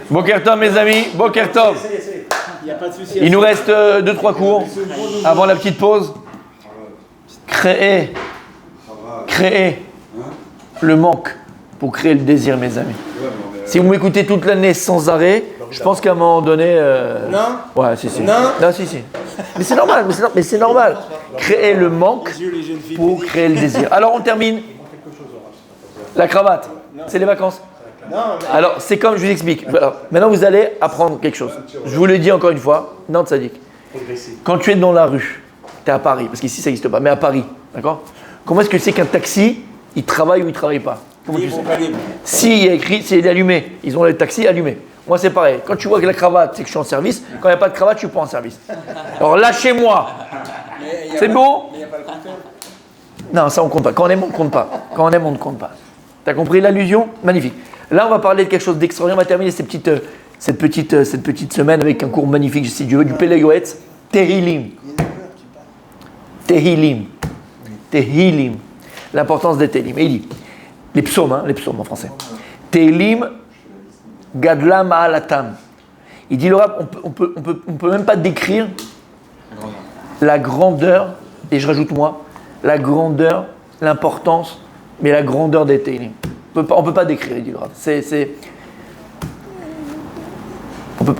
Boker Tov, mes amis, Boker Tov. Il nous reste 2-3 cours avant la petite pause. Créer le manque pour créer le désir, mes amis. Si vous m'écoutez toute l'année sans arrêt, je pense qu'à un moment donné... Non. Ouais, si. Non. Non, si. Mais c'est normal, mais c'est normal. Créer le manque pour créer le désir. Alors, on termine. La cravate, c'est les vacances. Alors, c'est comme je vous explique. Alors, maintenant, vous allez apprendre quelque chose. Je vous le dis encore une fois. Non, Tzadik. Quand tu es dans la rue, tu es à Paris, parce qu'ici, ça n'existe pas, mais à Paris, d'accord? Comment est-ce que c'est qu'un taxi, il travaille ou il ne travaille pas? Comment tu sais? Si il y a écrit, c'est allumé. Ils ont le taxi allumé. Moi, c'est pareil. Quand tu vois que la cravate, c'est que je suis en service. Quand il n'y a pas de cravate, je ne suis pas en service. Alors, lâchez-moi. C'est bon? Mais il n'y a pas le compteur. Non, ça, on ne compte pas. Quand on aime, on ne compte pas. Quand on aime, on ne compte pas. Tu as compris l'allusion? Magnifique. Là, on va parler de quelque chose d'extraordinaire. On va terminer cette petite semaine avec un cours magnifique, si Dieu veut, du Pele Yoetz, Tehilim. Tehilim. L'importance des Tehilim. Et il dit, les psaumes en français. Tehilim, Gadla Ma'alatam. Il dit, le rap, on peut même pas décrire la grandeur, et je rajoute moi, la grandeur, l'importance, mais la grandeur des Tehilim. On ne peut pas décrire, il dit le Rav.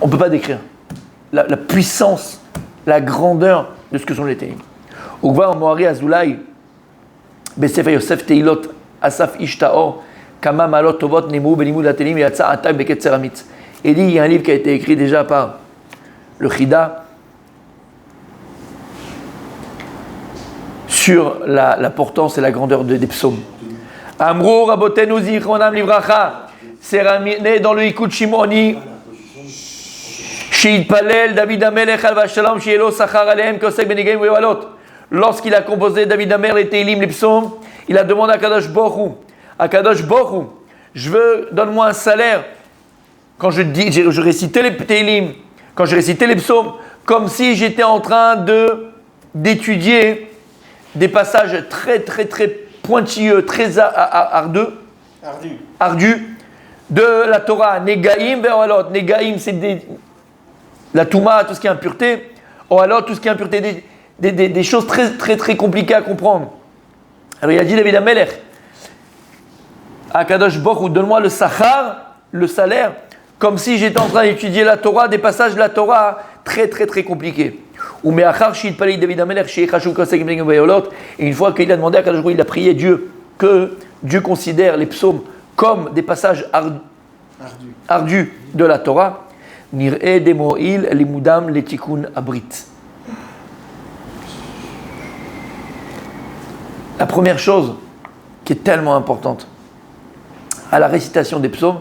On peut pas décrire la puissance, la grandeur de ce que sont les Tehilim. Ugva Moari Azulay, Besefer Yosef Tehilot, Asaf Ishtaor, Kama Malot Tovot Nemu Belimud Atelim Yatsa Atay Beket Seramitz. Il dit, il y a un livre qui a été écrit déjà par le Chida sur l'importance et la grandeur des psaumes. Amrou Rabotenu Zichronam Livracha, c'est ramené dans le Hikud Shimoni. Sheitpalel David Amelech al Vashalom Shielo Sachar Alehem Kosek Benigim Vevalot. Lorsqu'il a composé David Amer les Tehilim, les psaumes, il a demandé à Kadosh Borou, je veux, donne-moi un salaire. Quand je récitais les Tehilim, quand je récitais les psaumes, comme si j'étais en train d'étudier des passages très très très pointilleux, très ardus de la Torah. Negaim ve'ohalot. Negaim, c'est la Touma, tout ce qui est impureté. Ohalot, tout ce qui est impureté, des choses très très très compliquées à comprendre. Alors il a dit David Amelech à Kadosh Baruch, donne-moi le sachar, le salaire, comme si j'étais en train d'étudier la Torah, des passages de la Torah très très très compliqués. Et une fois qu'il a demandé à Kadosh Baruch, il a prié Dieu, que Dieu considère les psaumes comme des passages ardus de la Torah. Nir'e demo'il limudam letikun abrit. La première chose qui est tellement importante à la récitation des psaumes,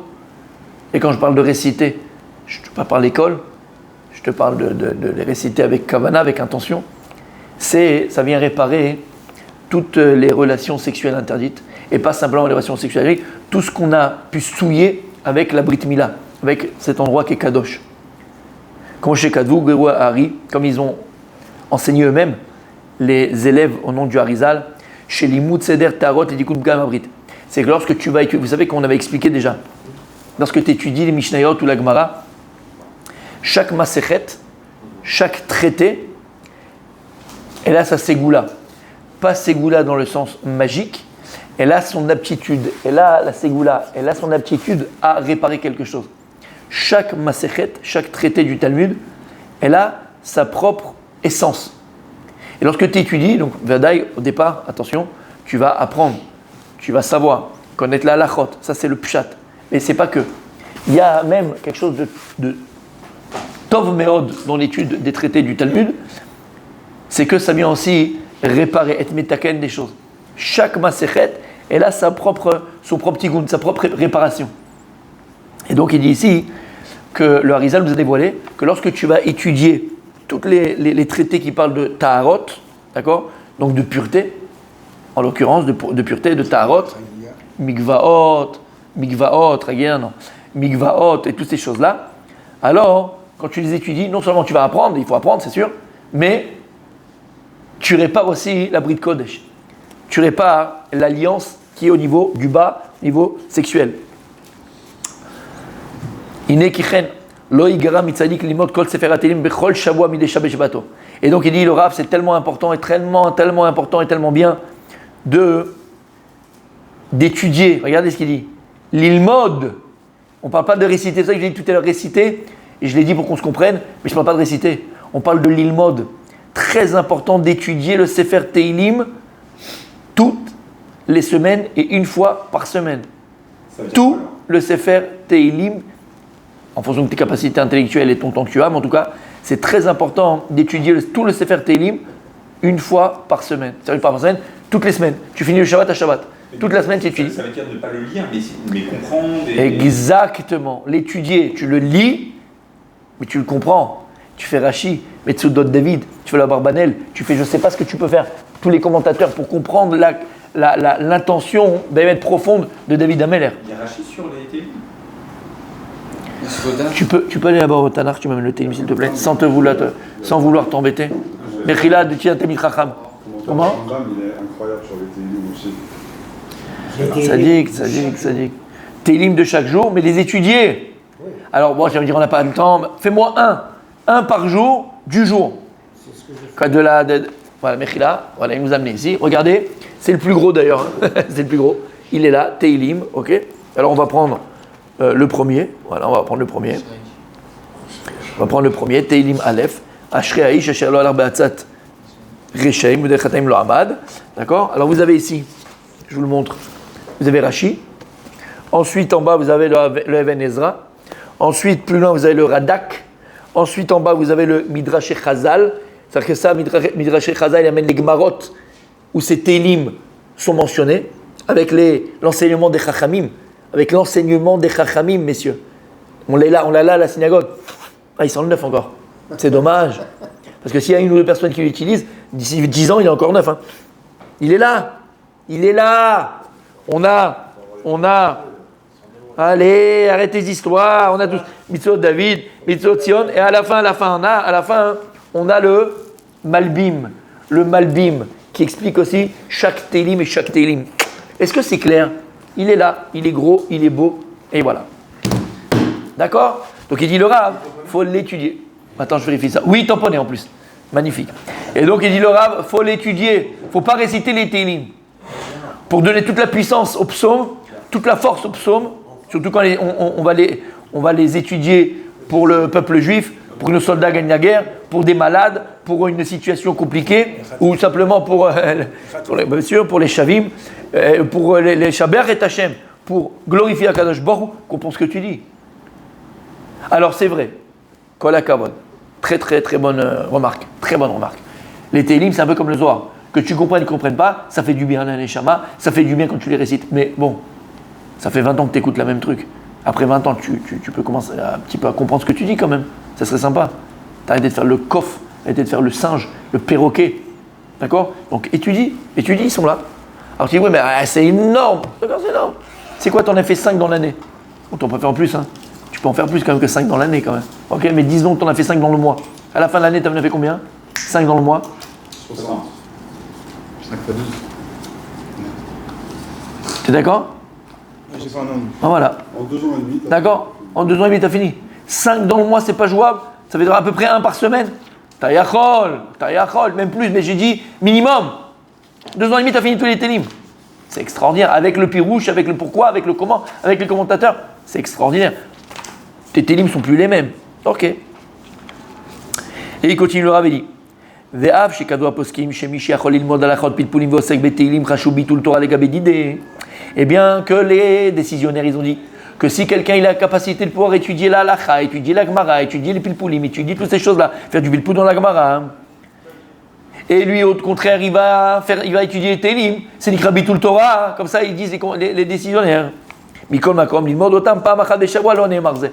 et quand je parle de réciter, je ne te parle pas à l'école, je te parle de les réciter avec kavana, avec intention, ça vient réparer toutes les relations sexuelles interdites, et pas simplement les relations sexuelles, tout ce qu'on a pu souiller avec la Brit Mila, avec cet endroit qui est Kadosh. Comme chez Kadvou, Gerou Hari, comme ils ont enseigné eux-mêmes, les élèves au nom du Harizal, chez Limoud Seder Tarot et Dikoud Gam Abrit. C'est que lorsque tu vas étudier, vous savez qu'on avait expliqué déjà, lorsque tu étudies les Mishnayot ou la Gemara, chaque Masechet, chaque traité, elle a sa ségoula. Pas ségoula dans le sens magique, elle a son aptitude, elle a la ségoula, elle a son aptitude à réparer quelque chose. Chaque Masechet, chaque traité du Talmud, elle a sa propre essence. Et lorsque tu étudies, donc Vadaï, au départ, attention, tu vas apprendre, tu vas savoir, connaître la halachot, ça c'est le pshat. Mais c'est pas que. Il y a même quelque chose de tov meod dans l'étude des traités du Talmud, c'est que ça vient aussi réparer, et metaken des choses. Chaque masechet, elle a son propre tikkun, sa propre réparation. Et donc il dit ici que le Harizal nous a dévoilé que lorsque tu vas étudier tous les traités qui parlent de Taharot, d'accord, donc de pureté, en l'occurrence de pureté, de Taharot, Mikvaot, et toutes ces choses-là, alors quand tu les étudies, non seulement tu vas apprendre, il faut apprendre, c'est sûr, mais tu répares aussi la Brit Kodesh. Tu répares l'alliance qui est au niveau du bas, niveau sexuel. Hine kichen, lo igara mitzadik limot kol sefer hatelim bechol shavua midei shabbat shabbato. Et donc il dit, le Rav, c'est tellement important et tellement important et tellement bien d'étudier. Regardez ce qu'il dit. L'ilmod. On ne parle pas de réciter. C'est ça que j'ai dit tout à l'heure, réciter. Et je l'ai dit pour qu'on se comprenne, mais je ne parle pas de réciter. On parle de l'ilmod. Très important d'étudier le Sefer Teilim toutes les semaines et une fois par semaine. Tout le Sefer Teilim, en fonction de tes capacités intellectuelles et ton temps que tu as, mais en tout cas, c'est très important d'étudier tout le Sefer Teilim une fois par semaine. C'est-à-dire une fois par semaine, toutes les semaines. Tu finis le Shabbat à Shabbat. Toute la semaine, tu étudies. Ça veut dire ne pas le lire, mais comprendre. Exactement. L'étudier, tu le lis, mais tu le comprends. Tu fais Rashi, Metsudot David, tu fais la Barbanel, tu fais je ne sais pas ce que tu peux faire. Tous les commentateurs pour comprendre l'intention d'être profonde de David Ameller. Il y a Rashi sur les Télim. Tu peux aller là-bas au Tanakh, tu m'amènes le Télim s'il te plaît, sans vouloir t'embêter. Mechila de Tian Temil Chacham. Comment? Il est incroyable sur les Télim aussi. Sadik. Télim de chaque jour, mais les étudier. Alors, moi, je vais me dire, on n'a pas de temps. Fais-moi un par jour du jour. C'est ce que je fais. Voilà, Mechila, voilà, il nous a amené ici. Regardez, c'est le plus gros d'ailleurs. C'est le plus gros. Il est là, Télim, ok. Alors, on va prendre le premier. Voilà, on va prendre le premier. Télim Aleph. Ashrei Aish Asher Lo Alar Be'atzat Reshaim Udei Chataim Lo Amad. D'accord. Alors, vous avez ici, je vous le montre. Vous avez Rashi. Ensuite, en bas, vous avez le Even Ezra. Ensuite, plus loin, vous avez le Radak. Ensuite, en bas, vous avez le Midrash Chazal. C'est-à-dire que ça, Midrash Chazal, il amène les Gmarot, où ces Télim sont mentionnés, avec l'enseignement des Chachamim. Avec l'enseignement des Chachamim, messieurs. On l'a là à la synagogue. Ah, il sent le neuf encore. C'est dommage. Parce que s'il y a une ou deux personnes qui l'utilisent, d'ici 10 ans, il est encore neuf. Hein. Il est là. On a. Allez, arrête tes histoires. On a tous. Mitzvot David, Mitzvot Sion. Et à la fin, on a le Malbim. Le Malbim qui explique aussi chaque Télim et chaque Télim. Est-ce que c'est clair? Il est là, il est gros, il est beau. Et voilà. D'accord? Donc il dit le Rav, il faut l'étudier. Attends, je vérifie ça. Oui, tamponné en plus. Magnifique. Et donc il dit le Rav, il faut l'étudier. Il ne faut pas réciter les Télim. Pour donner toute la puissance aux psaumes, toute la force aux psaumes, surtout quand on va les étudier pour le peuple juif, pour que nos soldats gagnent la guerre, pour des malades, pour une situation compliquée, ou simplement pour les Shavim, pour les Shaber et Hachem, pour glorifier Akadosh Baruch Hu, comprends ce que tu dis. Alors c'est vrai, Kol HaKavod, très très très bonne remarque, très bonne remarque. Les Télim, c'est un peu comme le Zohar. Que tu comprennes ou ne comprennes pas, ça fait du bien à l'Aneshama, ça fait du bien quand tu les récites. Mais bon, ça fait 20 ans que tu écoutes la même truc. Après 20 ans, tu peux commencer un petit peu à comprendre ce que tu dis quand même. Ça serait sympa. T'arrêtes de faire le coff, arrêtez de faire le singe, le perroquet. D'accord? Donc étudie, ils sont là. Alors tu dis, oui, mais c'est énorme. D'accord, c'est énorme. C'est quoi, t'en as fait 5 dans l'année? Bon, t'en peux faire en plus, hein. Tu peux en faire plus quand même que 5 dans l'année quand même. Ok, mais dis donc que t'en as fait 5 dans le mois. À la fin de l'année, t'en as fait combien? 5 dans le mois? 60. 5 fois 12. T'es d'accord? J'ai fait un an et demi. Ah, voilà. En 2 ans et demi. D'accord? En 2 ans et demi, t'as fini. 5 dans le mois, c'est pas jouable. Ça fait à peu près 1 par semaine. Taïachol, même plus, mais j'ai dit minimum. 2 ans et demi, t'as fini tous les télim. C'est extraordinaire. Avec le pirouche, avec le pourquoi, avec le comment, avec les commentateurs. C'est extraordinaire. Tes télim sont plus les mêmes. Ok. Et il continue le Rav et dit Ve'av shekadu aposkim shemi sheachol ilmod alachot pilpulim ve'osek beteilim chashu bitul Torah legabe dideh. Eh bien, que les décisionnaires, ils ont dit que si quelqu'un il a la capacité de pouvoir étudier la halacha, étudier la gemara, étudier les pilpulim, étudier toutes ces choses-là, faire du pilpul dans la gemara, et lui, au contraire, il va étudier les télim, c'est l'ikra bitul Torah, comme ça ils disent les décisionnaires. Mikol makom l'ilmod otam pa machad beshavua lo ne'emar zeh.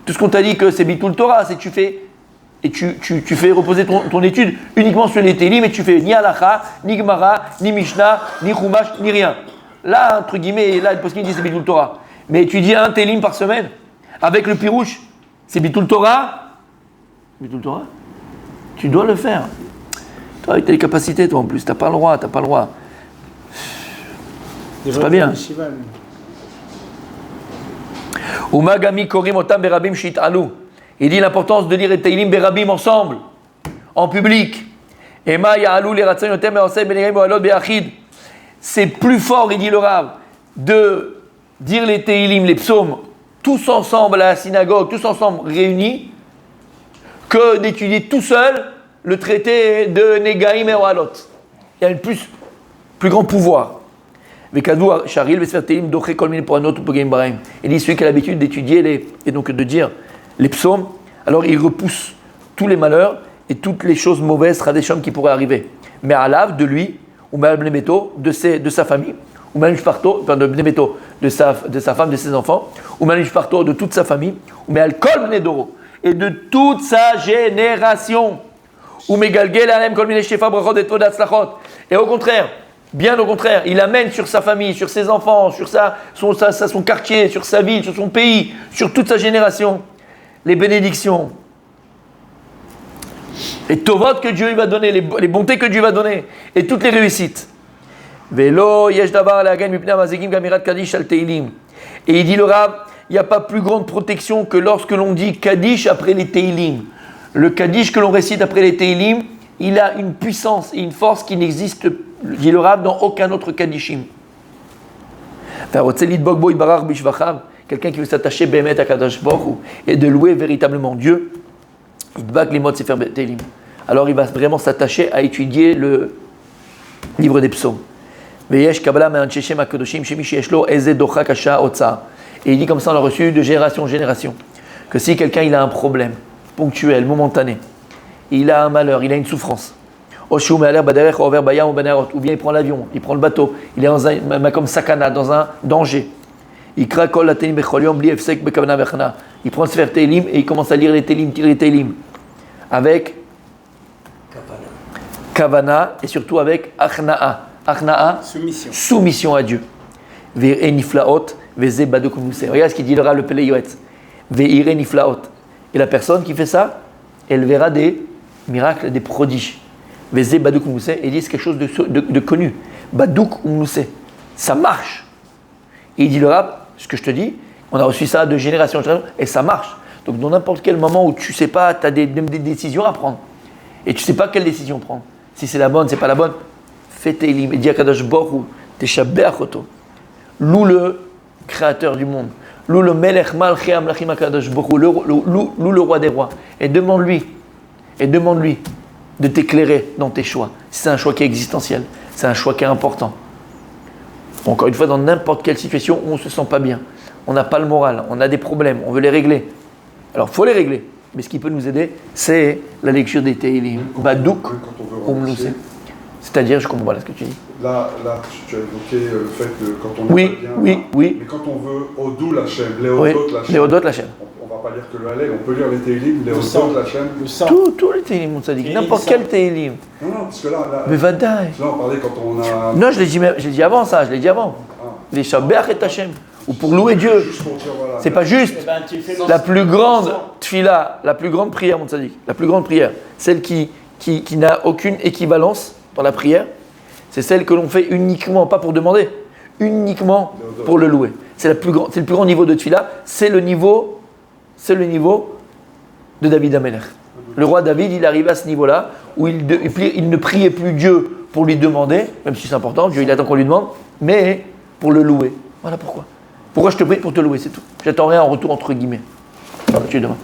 Tout ce qu'on t'a dit que c'est bitul Torah, c'est tu fais reposer ton étude uniquement sur les télim et tu fais ni halacha, ni gemara, ni mishnah, ni chumash, ni rien. Là, entre guillemets, là, le poskim dit c'est bitul Torah. Mais étudier un télim par semaine, avec le pirouche, c'est bitul Torah. Bitul Torah, tu dois le faire. Toi, avec tes capacités, toi en plus, t'as pas le droit. C'est pas bien. Umagami korim otam berabim shit'alu. Il dit l'importance de lire les Teilim berabim ensemble, en public. Ema ya'alu liratzon yotem me'osei benegim o'alot be'achid. C'est plus fort, il dit le Rav, de dire les Teilim, les psaumes, tous ensemble à la synagogue, tous ensemble réunis, que d'étudier tout seul le traité de Negaim et O'alot. Il y a un plus grand pouvoir. Il dit celui qui a l'habitude d'étudier et donc de dire les psaumes, alors il repousse tous les malheurs et toutes les choses mauvaises, tradishom qui pourraient arriver. Mais à l'ave de lui, ou même de sa famille, ou même de sa femme, de ses enfants, ou même de toute sa famille, ou même kol bnedoro et de toute sa génération. Ou megalgel alem kol mine shefa brachot et todat slachot. Et au contraire, bien au contraire, il amène sur sa famille, sur ses enfants, sur son quartier, sur sa ville, sur son pays, sur toute sa génération, les bénédictions. Les tovot que Dieu va donner, les bontés que Dieu va donner, et toutes les réussites. Velo yesh davar le'agen mipnei hamazegim gamirat kaddish al teilim. Et il dit le Rav, il n'y a pas plus grande protection que lorsque l'on dit kaddish après les teilim. Le kaddish que l'on récite après les teilim, il a une puissance et une force qui n'existe, dit le Rav, dans aucun autre kaddishim. Quelqu'un qui veut s'attacher behemet à Kadosh Baruch Hu et de louer véritablement Dieu, alors il va vraiment s'attacher à étudier le livre des psaumes. Et il dit comme ça, on l'a reçu de génération en génération, que si quelqu'un il a un problème ponctuel, momentané, il a un malheur, il a une souffrance, ou bien il prend l'avion, il prend le bateau, il est dans un comme sakana, dans un danger, il prend le Sefer Teilim et il commence à lire les Teilim, avec Kavana et surtout avec Achna'a. Achna'a, soumission à Dieu. Regarde ce qu'il dit le Pele Yoetz. Et la personne qui fait ça, elle verra des miracles, des prodiges. Et il dit c'est quelque chose de connu. Badouk Umnuse. Ça marche. Et il dit le Rab, ce que je te dis, on a reçu ça de génération en génération, et ça marche. Donc dans n'importe quel moment où tu ne sais pas, tu as des décisions à prendre. Et tu ne sais pas quelle décision prendre. Si c'est la bonne, c'est pas la bonne. Fais Teilim et dis à Kadosh Baruch Hu, Teshabeach Oto. Loue le créateur du monde. Loue le Melech Malchei Amlachim HaKadosh Baruch Hu. Loue le roi des rois. Et demande-lui de t'éclairer dans tes choix. C'est un choix qui est existentiel. C'est un choix qui est important. Encore une fois, dans n'importe quelle situation où on ne se sent pas bien, on n'a pas le moral, on a des problèmes, on veut les régler. Alors, il faut les régler. Mais ce qui peut nous aider, c'est la lecture des Teilim. Badouk, Umnuse. C'est-à-dire, je comprends pas ce que tu dis. Là, tu as évoqué le fait que quand on oui, est bien, oui, là, oui. mais quand on veut Odou Lachem, Léodot Lachem, Léodot Lachem. On ne va pas lire que le Hallel, on peut lire les Teilim, Léodot Lachem. Le sang. Tous les Teilim, on dit. N'importe quel Teilim. Non, parce que là Mais Vadaï. là, on parlait quand on a... Non, je l'ai dit avant ça, je l'ai dit avant. Les Shabbat et Hashem. Ou pour louer Dieu. Juste pour dire, voilà, C'est pas juste. Eh ben, tu fais La plus grande tfila, la plus grande prière, mon tzaddik, la plus grande prière, celle qui n'a aucune équivalence dans la prière, c'est celle que l'on fait uniquement, pas pour demander, uniquement pour le louer. C'est le plus grand niveau de tfila, c'est le niveau de David Amelech. Le roi David, il arrive à ce niveau-là, où il ne priait plus Dieu pour lui demander, même si c'est important, Dieu il attend qu'on lui demande, mais pour le louer. Voilà pourquoi. Pourquoi je te prie pour te louer, c'est tout. J'attends rien en retour, entre guillemets. Tu es demain.